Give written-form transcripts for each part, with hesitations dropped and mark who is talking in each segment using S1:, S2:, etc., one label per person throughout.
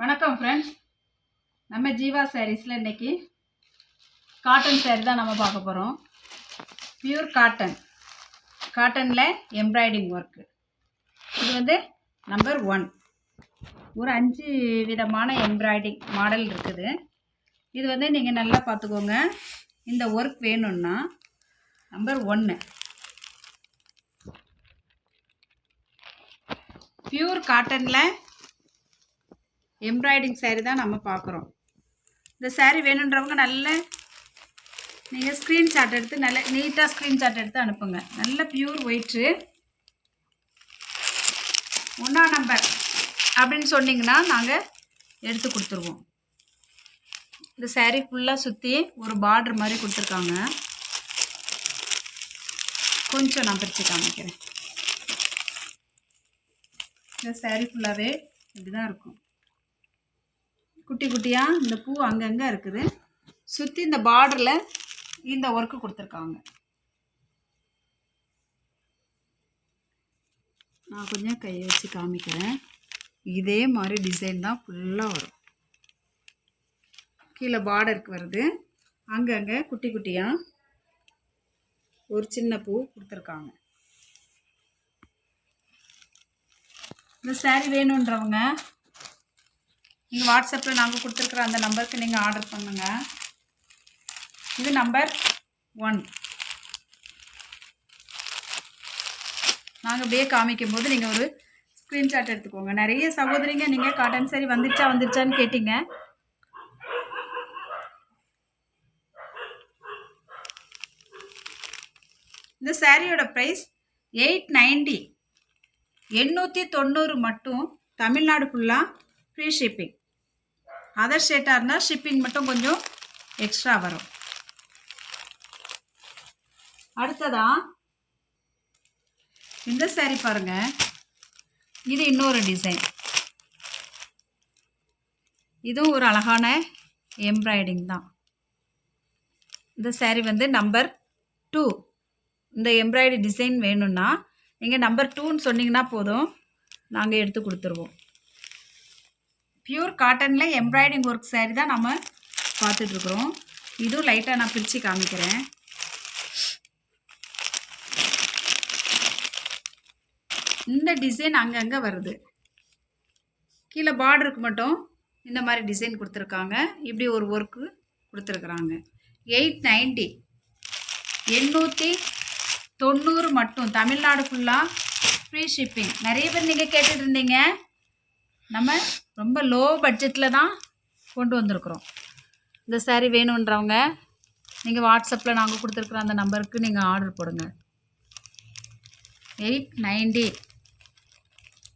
S1: வணக்கம் ஃப்ரெண்ட்ஸ், நம்ம ஜீவா சாரீஸில் இன்றைக்கி காட்டன் சாரீ தான் நம்ம பார்க்க போகிறோம். பியூர் காட்டனில் எம்ப்ராய்டிங் ஒர்க்கு. இது வந்து நம்பர் 1. ஒரு 5 விதமான எம்ப்ராய்டிங் மாடல் இருக்குது. இது வந்து நீங்கள் நல்லா பார்த்துக்கோங்க. இந்த ஒர்க் வேணும்னா நம்பர் 1 பியூர் காட்டனில் எம்ப்ராய்டிங் சாரீ தான் நம்ம பார்க்குறோம். இந்த சாரீ வேணுன்றவங்க நல்ல நீங்கள் ஸ்க்ரீன்ஷாட் எடுத்து நல்ல நீட்டாக ஸ்க்ரீன்ஷாட் எடுத்து அனுப்புங்க. நல்ல பியூர் ஒயிட்டு 1ஆம் நம்பர் அப்படின்னு சொன்னிங்கன்னா நாங்கள் எடுத்து கொடுத்துருவோம். இந்த சாரீ ஃபுல்லாக சுற்றி ஒரு பார்டர் மாதிரி கொடுத்துருக்காங்க. கொஞ்சம் நான் பிரித்து காமிக்கிறேன். இந்த சாரீ ஃபுல்லாகவே இப்படி தான் இருக்கும். குட்டி குட்டியாக இந்த பூ அங்கங்கே இருக்குது. சுற்றி இந்த பார்டரில் இந்த ஒர்க்கு கொடுத்துருக்காங்க. நான் கொஞ்சம் கையை வச்சு காமிக்கிறேன். இதே மாதிரி டிசைன் தான் ஃபுல்லாக வரும். கீழே பார்டருக்கு வருது. அங்கங்கே குட்டி குட்டியாக ஒரு சின்ன பூ கொடுத்துருக்காங்க. இந்த சாரீ வேணுன்றவங்க நீங்கள் வாட்ஸ்அப்பில் நாங்கள் கொடுத்துருக்குற அந்த நம்பருக்கு நீங்கள் ஆர்டர் பண்ணுங்கள். இது நம்பர் 1. நாங்கள் அப்படியே காமிக்கும் போது நீங்கள் ஒரு ஸ்க்ரீன்ஷாட் எடுத்துக்கோங்க. நிறைய சகோதரிங்க நீங்கள் காட்டன் சாரீ வந்துருச்சான்னு கேட்டிங்க. இந்த சாரியோட ப்ரைஸ் 890, 890 மட்டும். தமிழ்நாடு ஃபுல்லாக ஃப்ரீ ஷிப்பிங். அதர் ஸ்டேட்டாக இருந்தால் ஷிப்பிங் மட்டும் கொஞ்சம் எக்ஸ்ட்ரா வரும். அடுத்ததாக இந்த சாரீ பாருங்கள். இது இன்னொரு டிசைன். இதுவும் ஒரு அழகான எம்ப்ராய்டிங் தான். இந்த சாரீ வந்து நம்பர் 2. இந்த எம்ப்ராய்டரி டிசைன் வேணும்னா நீங்கள் நம்பர் 2ன்னு சொன்னீங்கன்னா போதும், நாங்கள் எடுத்து கொடுத்துருவோம். பியூர் காட்டனில் எம்ப்ராய்டிங் ஒர்க் சாரீ தான் நம்ம பார்த்துட்ருக்குறோம். இதுவும் லைட்டாக நான் பிரித்து காமிக்கிறேன். இந்த டிசைன் அங்கங்கே வருது. கீழே பார்டருக்கு மட்டும் இந்த மாதிரி டிசைன் கொடுத்துருக்காங்க. இப்படி ஒரு ஒர்க்கு கொடுத்துருக்குறாங்க. 890, 890 மட்டும். தமிழ்நாடு ஃபுல்லாக ஃப்ரீ ஷிப்பிங். நிறைய பேர் நீங்கள் கேட்டுட்டு இருந்தீங்க. நம்ம ரொம்ப லோ பட்ஜெட்டில் தான் கொண்டு வந்திருக்குறோம். இந்த சாரீ வேணுன்றவங்க நீங்கள் வாட்ஸ்அப்பில் நாங்கள் கொடுத்துருக்குற அந்த நம்பருக்கு நீங்கள் ஆர்டர் போடுங்க. 890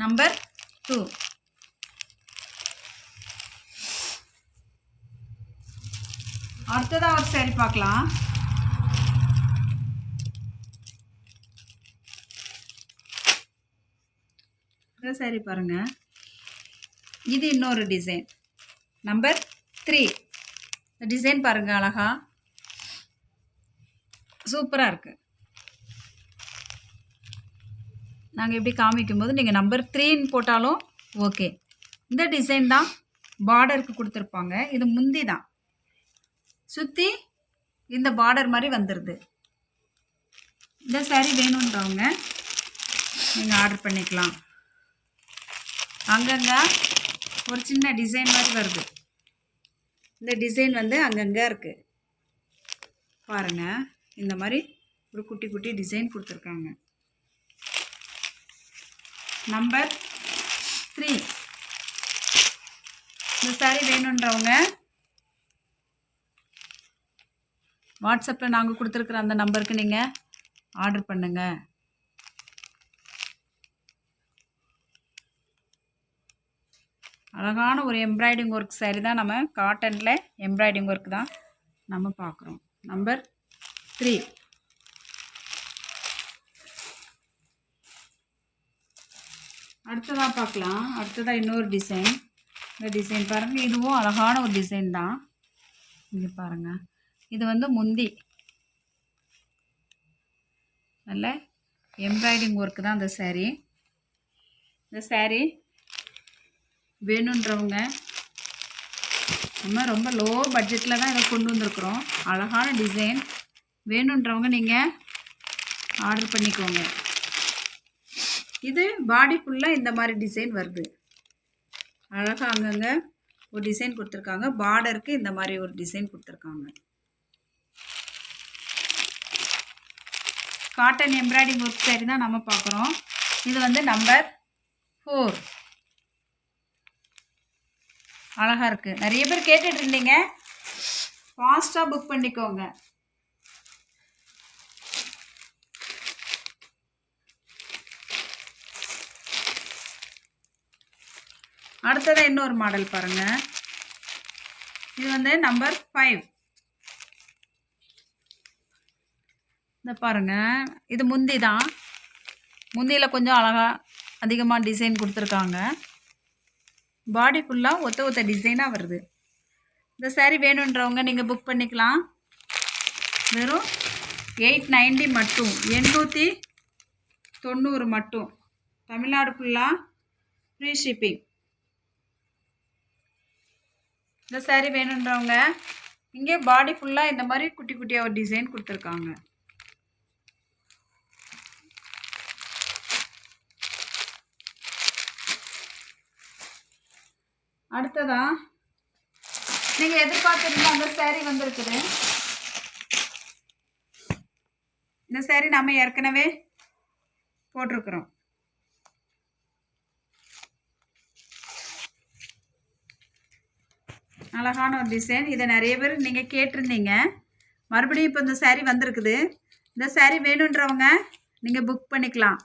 S1: நம்பர் 2. அடுத்ததாக ஒரு சாரீ பார்க்கலாம். இந்த சாரீ பாருங்கள். இது இன்னொரு டிசைன் நம்பர் 3. இந்த டிசைன் பாருங்கள், அழகா சூப்பராக இருக்குது. நாங்கள் எப்படி காமிக்கும்போது நீங்கள் நம்பர் 3ன்னு போட்டாலும் ஓகே. இந்த டிசைன் தான் பார்டருக்கு கொடுத்துருப்பாங்க. இது முந்தி தான் சுற்றி இந்த பார்டர் மாதிரி வந்துடுது. இந்த சாரீ வேணுன்றவங்க நீங்கள் ஆர்டர் பண்ணிக்கலாம். அங்கங்கே ஒரு சின்ன டிசைன் மாதிரி வருது. இந்த டிசைன் வந்து அங்கங்கே இருக்குது பாருங்கள். இந்த மாதிரி ஒரு குட்டி குட்டி டிசைன் கொடுத்துருக்காங்க. நம்பர் 3. இந்த சாரீ வேணுன்றவங்க வாட்ஸ்அப்பில் நாங்கள் கொடுத்துருக்குற அந்த நம்பருக்கு நீங்கள் ஆர்டர் பண்ணுங்கள். அழகான ஒரு எம்ப்ராய்டிங் ஒர்க் சாரீ தான். நம்ம காட்டனில் எம்ப்ராய்டிங் ஒர்க் தான் நம்ம பார்க்குறோம். நம்பர் 3. அடுத்ததாக பார்க்கலாம். அடுத்ததாக இன்னொரு டிசைன். இந்த டிசைன் பாருங்கள். இதுவும் அழகான ஒரு டிசைன் தான். இங்கே பாருங்கள். இது வந்து முந்தி நல்ல எம்ப்ராய்டிங் ஒர்க்கு தான் இந்த சாரீ. இந்த சாரீ வேணுன்றவங்க நம்ம ரொம்ப லோ பட்ஜெட்டில் தான் இதை கொண்டு வந்திருக்கிறோம். அழகான டிசைன் வேணுன்றவங்க நீங்கள் ஆர்டர் பண்ணிக்கோங்க. இது பாடி ஃபுல்லாக இந்த மாதிரி டிசைன் வருது. அழகாக அங்கங்கே ஒரு டிசைன் கொடுத்துருக்காங்க. பார்டருக்கு இந்த மாதிரி ஒரு டிசைன் கொடுத்துருக்காங்க. காட்டன் எம்ப்ராய்டிங் ஒர்க் சாரி தான் நம்ம பார்க்குறோம். இது வந்து நம்பர் 4. அழகாக இருக்குது. நிறைய பேர் கேட்டுட்டு இருந்தீங்க, ஃபாஸ்ட்டாக புக் பண்ணிக்கோங்க. அடுத்ததாக இன்னொரு மாடல் பாருங்கள். இது வந்து நம்பர் 5. இந்த பாருங்கள், இது முந்தி தான். முந்தியில் கொஞ்சம் அழகாக அதிகமாக டிசைன் கொடுத்துருக்காங்க. பாடி ஃபுல்லாக ஒத்த டிசைனாக வருது. இந்த சாரீ வேணுன்றவங்க நீங்கள் புக் பண்ணிக்கலாம். வெறும் 890 மட்டும், 890 மட்டும். தமிழ்நாடு ஃபுல்லாக ஃப்ரீ ஷிப்பிங். இந்த சாரீ வேணுன்றவங்க இங்கே பாடி ஃபுல்லாக இந்த மாதிரி குட்டி குட்டியாக ஒரு டிசைன் கொடுத்துருக்காங்க. அடுத்ததா நீங்கள் எதிர்பார்த்துருந்த அந்த சாரீ வந்திருக்குது. இந்த சாரீ நம்ம ஏற்கனவே போட்டிருக்கிறோம். அழகான ஒரு டிசைன். இதை நிறைய பேர் நீங்கள் கேட்டிருந்தீங்க. மறுபடியும் இப்போ இந்த சாரீ வந்திருக்குது. இந்த சாரீ வேணுன்றவங்க நீங்கள் புக் பண்ணிக்கலாம்.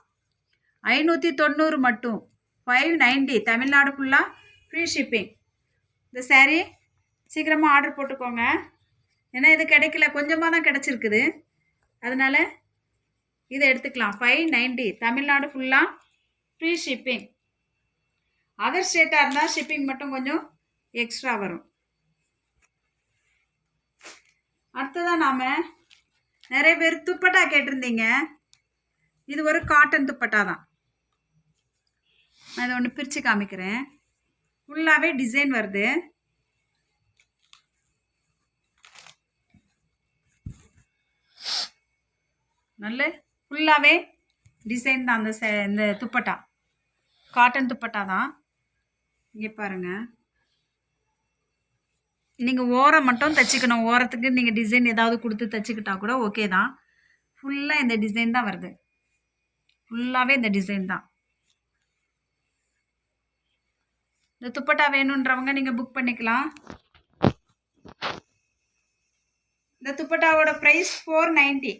S1: 590 மட்டும், 590. தமிழ்நாடு ஃபுல்லாக ஃப்ரீ ஷிப்பிங். இந்த சாரீ சீக்கிரமாக ஆர்டர் போட்டுக்கோங்க. ஏன்னா இது கிடைக்கல, கொஞ்சமாக தான் கிடச்சிருக்குது. அதனால் இதை எடுத்துக்கலாம். 590. தமிழ்நாடு ஃபுல்லாக ஃப்ரீ ஷிப்பிங். அதர் ஸ்டேட்டாக இருந்தால் ஷிப்பிங் மட்டும் கொஞ்சம் எக்ஸ்ட்ரா வரும். அடுத்ததான் நாம் நிறைய பேர் துப்பட்டா கேட்டிருந்தீங்க. இது ஒரு காட்டன் துப்பட்டா தான். நான் இதை ஒன்று பிரித்து காமிக்கிறேன். ஃபுல்லாகவே டிசைன் வருது. நல்ல ஃபுல்லாகவே டிசைன் தான். இந்த துப்பட்டா காட்டன் துப்பட்டா தான். இங்கே பாருங்கள், நீங்கள் ஓரம் மட்டும் தைச்சிக்கணும். ஓரத்துக்கு நீங்கள் டிசைன் ஏதாவது கொடுத்து தைச்சிக்கிட்டா கூட ஓகே தான். ஃபுல்லாக இந்த டிசைன் தான் வருது. ஃபுல்லாகவே இந்த டிசைன் தான். இந்த துப்பட்டா வேணுன்றவங்க நீங்கள் புக் பண்ணிக்கலாம். இந்த துப்பட்டாவோட ப்ரைஸ் 490.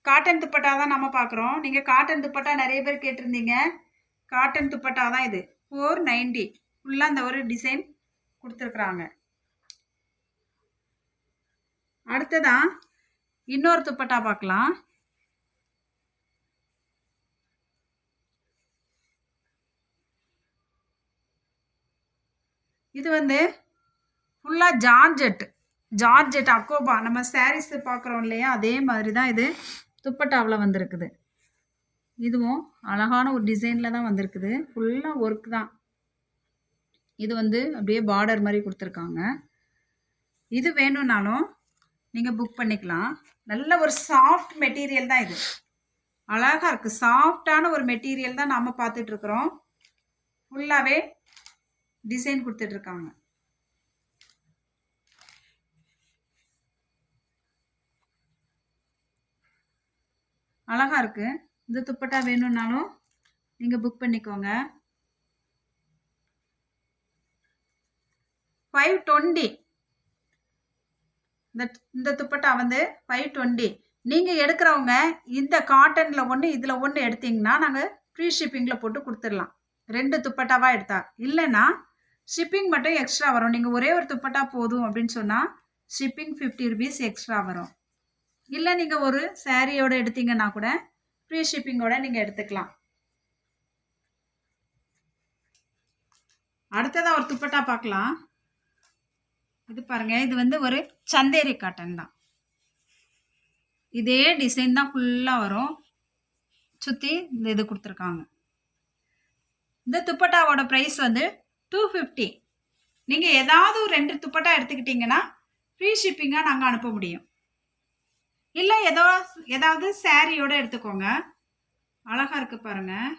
S1: காட்டன் துப்பட்டா தான் நம்ம பார்க்குறோம். நீங்கள் காட்டன் துப்பட்டா நிறைய பேர் கேட்டிருந்தீங்க. காட்டன் துப்பட்டா தான் இது. 490. ஃபுல்லாக இந்த ஒரு டிசைன் கொடுத்துருக்குறாங்க. அடுத்ததான் இன்னொரு துப்பட்டா பார்க்கலாம். இது வந்து ஃபுல்லாக ஜார்ஜெட் அக்கோபா. நம்ம சாரீஸ் பார்க்குறோம் இல்லையா, அதே மாதிரி தான் இது துப்பட்டாவில் வந்திருக்குது. இதுவும் அழகான ஒரு டிசைனில் தான் வந்திருக்குது. ஃபுல்லாக ஒர்க் தான். இது வந்து அப்படியே பார்டர் மாதிரி கொடுத்துருக்காங்க. இது வேணும்னாலும் நீங்கள் புக் பண்ணிக்கலாம். நல்ல ஒரு சாஃப்ட் மெட்டீரியல் தான் இது. அழகாக இருக்குது. சாஃப்டான ஒரு மெட்டீரியல் தான் நாம் பார்த்துட்ருக்குறோம். ஃபுல்லாகவே டிசைன் கொடுத்துட்ருக்காங்க. அழகாக இருக்குது. இந்த துப்பட்டா வேணும்னாலும் நீங்கள் புக் பண்ணிக்கோங்க. 520. இந்த துப்பட்டா வந்து 520. நீங்கள் எடுக்கிறவங்க இந்த காட்டனில் ஒன்று இதில் ஒன்று எடுத்தீங்கன்னா நாங்கள் ஃப்ரீ ஷிப்பிங்கில் போட்டு கொடுத்துடலாம். 2 துப்பட்டாவாக எடுத்தா. இல்லைன்னா ஷிப்பிங் மட்டும் எக்ஸ்ட்ரா வரும். நீங்கள் ஒரே ஒரு துப்பட்டா போதும் அப்படின்னு சொன்னால் ஷிப்பிங் 50 rupees எக்ஸ்ட்ரா வரும். இல்லை நீங்கள் ஒரு சாரியோடு எடுத்தீங்கன்னா கூட ஃப்ரீ ஷிப்பிங்கோட நீங்கள் எடுத்துக்கலாம். அடுத்ததாக ஒரு துப்பட்டா பார்க்கலாம். இது பாருங்கள், இது வந்து ஒரு சந்தேரி காட்டன் தான். இதே டிசைன் தான் ஃபுல்லாக வரும். சுற்றி இந்த இது கொடுத்துருக்காங்க. இந்த துப்பட்டாவோட ப்ரைஸ் வந்து 250. நீங்கள் ஏதாவது ஒரு 2 துப்பட்டா எடுத்துக்கிட்டிங்கன்னா ஃப்ரீ ஷிப்பிங்காக நாங்கள் அனுப்ப முடியும். இல்லை ஏதாவது சாரியோடு எடுத்துக்கோங்க. அழகாக இருக்குது பாருங்கள்.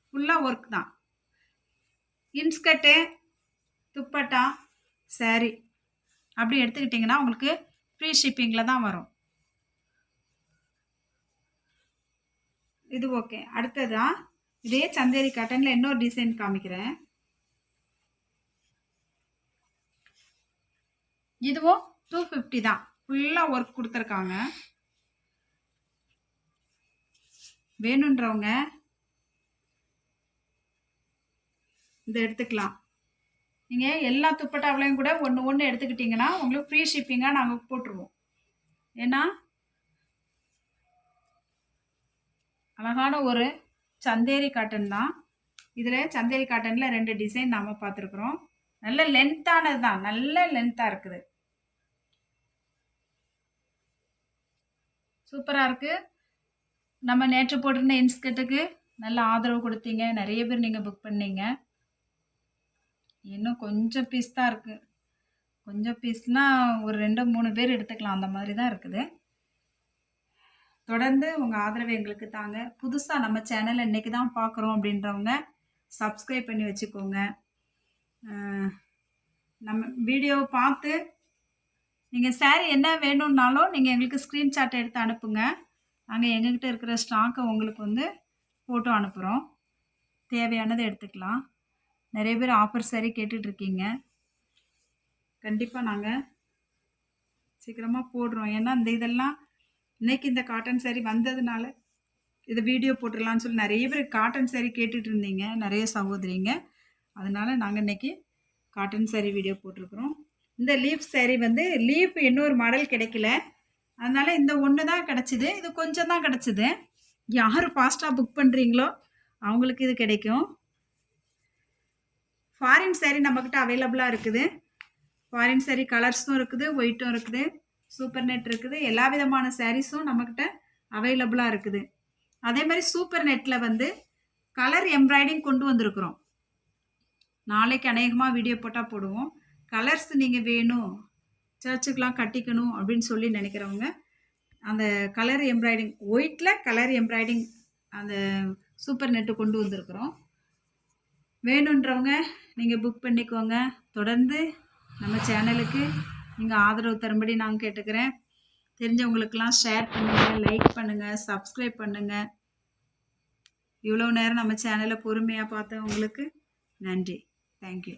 S1: ஃபுல்லாக ஒர்க் தான். இன்ஸ்கர்ட்டு, துப்பட்டா, சாரி அப்படி எடுத்துக்கிட்டிங்கன்னா உங்களுக்கு ஃப்ரீ ஷிப்பிங்கில் தான் வரும். இது ஓகே. அடுத்ததான் இதே சந்தேரி காட்டனில் இன்னொரு டிசைன் காமிக்கிறேன். இதுவும் 250 தான். ஃபுல்லாக ஒர்க் கொடுத்துருக்காங்க. வேணுன்றவங்க இதை எடுத்துக்கலாம். நீங்கள் எல்லா துப்பட்டாவிலையும் கூட ஒன்று எடுத்துக்கிட்டிங்கன்னா உங்களுக்கு ஃப்ரீ ஷிப்பிங்காக நாங்கள் போட்டுருவோம். ஏன்னா அழகான ஒரு சந்தேரி காட்டன் தான். இதில் சந்தேரி காட்டனில் 2 டிசைன் நாம் பார்த்துருக்குறோம். நல்ல லென்த்தானது தான், நல்ல லென்த்தாக இருக்குது. சூப்பராக இருக்குது. நம்ம நேற்று போட்டிருந்த இன்ஸ்கர்ட்டுக்கு நல்ல ஆதரவு கொடுத்தீங்க. நிறைய பேர் நீங்கள் புக் பண்ணீங்க. இன்னும் கொஞ்சம் பீஸ் தான் இருக்குது. கொஞ்சம் பீஸ்னால் ஒரு 2-3 பேர் எடுத்துக்கலாம், அந்த மாதிரி தான் இருக்குது. தொடர்ந்து உங்கள் ஆதரவை எங்களுக்கு தாங்க. புதுசாக நம்ம சேனலை இன்றைக்கி தான் பார்க்குறோம் அப்படின்றவங்க சப்ஸ்கிரைப் பண்ணி வச்சுக்கோங்க. நம்ம வீடியோவை பார்த்து நீங்கள் சாரீ என்ன வேணும்னாலும் நீங்கள் எங்களுக்கு ஸ்க்ரீன்ஷாட் எடுத்து அனுப்புங்க. நாங்கள் எங்ககிட்ட இருக்கிற ஸ்டாக்கை உங்களுக்கு வந்து ஃபோட்டோ அனுப்புகிறோம். தேவையானதை எடுத்துக்கலாம். நிறைய பேர் ஆஃபர் சாரீ கேட்டுட்ருக்கீங்க. கண்டிப்பாக நாங்கள் சீக்கிரமாக போடுறோம். ஏன்னா இதெல்லாம் இன்றைக்கி இந்த காட்டன் சாரீ வந்ததுனால இதை வீடியோ போட்டுடலான்னு சொல்லி நிறைய பேர் காட்டன் சாரீ கேட்டுட்டு இருந்தீங்க, நிறைய சகோதரிங்க. அதனால் நாங்கள் இன்றைக்கி காட்டன் சாரீ வீடியோ போட்டிருக்கிறோம். இந்த லீஃப் சாரீ வந்து லீஃப் இன்னொரு மாடல் கிடைக்கல, அதனால் இந்த ஒன்று தான் கிடச்சிது. இது கொஞ்சம் தான் கிடச்சிது. யார் ஃபாஸ்ட்டாக புக் பண்ணுறீங்களோ அவங்களுக்கு இது கிடைக்கும். ஃபாரின் சாரீ நம்மக்கிட்ட அவைலபிளாக இருக்குது. ஃபாரின் சாரீ கலர்ஸும் இருக்குது, ஒயிட்டும் இருக்குது, சூப்பர் நெட் இருக்குது. எல்லா விதமான சாரீஸும் நம்மக்கிட்ட அவைலபிளாக இருக்குது. அதே மாதிரி சூப்பர் நெட்டில் வந்து கலர் எம்ப்ராய்டிங் கொண்டு வந்திருக்கிறோம். நாளைக்கு அநேகமாக வீடியோ போட்டால் போடுவோம். கலர்ஸ் நீங்கள் வேணும், சர்ச்சுக்கெலாம் கட்டிக்கணும் அப்படின்னு சொல்லி நினைக்கிறவங்க அந்த கலர் எம்ப்ராய்டிங், ஒயிட்டில் கலர் எம்ப்ராய்டிங் அந்த சூப்பர் நெட்டு கொண்டு வந்திருக்கிறோம். வேணுன்றவங்க நீங்கள் புக் பண்ணிக்கோங்க. தொடர்ந்து நம்ம சேனலுக்கு நீங்கள் ஆதரவு தரும்படி நான் கேட்டுக்கிறேன். தெரிஞ்சவங்களுக்கெல்லாம் ஷேர் பண்ணுங்கள், லைக் பண்ணுங்கள், சப்ஸ்கிரைப் பண்ணுங்கள். இவ்வளோ நேரம் நம்ம சேனலை பொறுமையாக பார்த்தவங்களுக்கு நன்றி. தேங்க்யூ.